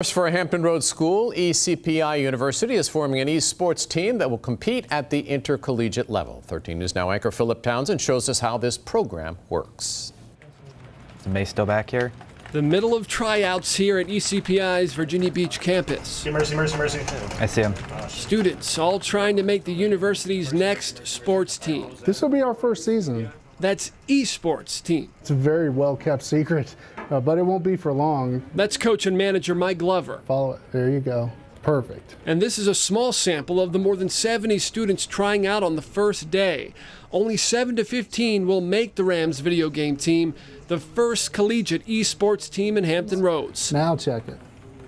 For a Hampton Roads school, ECPI University is forming an esports team that will compete at the intercollegiate level. 13 News Now anchor Philip Townsend shows us how this program works. Is May still back here? The middle of tryouts here at ECPI's Virginia Beach campus. Mercy. I see him. Students all trying to make the university's next sports team. This will be our first season. That's esports team. It's a very well-kept secret, but it won't be for long. That's coach and manager Mike Glover. Follow it. There you go. Perfect. And this is a small sample of the more than 70 students trying out on the first day. Only 7 to 15 will make the Rams video game team, the first collegiate esports team in Hampton Roads. Now check it.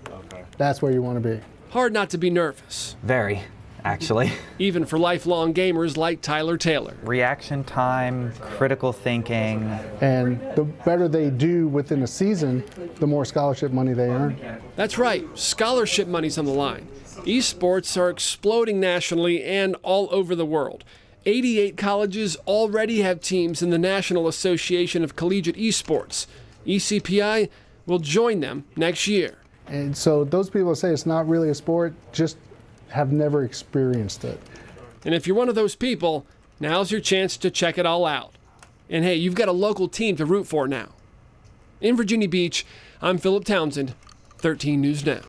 Okay. That's where you want to be. Hard not to be nervous. Very, actually. Even for lifelong gamers like Tyler Taylor. Reaction time, critical thinking. And the better they do within a season, the more scholarship money they earn. That's right, scholarship money's on the line. Esports are exploding nationally and all over the world. 88 colleges already have teams in the National Association of Collegiate Esports. ECPI will join them next year. And so those people say it's not really a sport, just have never experienced it. And if you're one of those people, now's your chance to check it all out. And hey, you've got a local team to root for now. In Virginia Beach, I'm Philip Townsend, 13 News Now.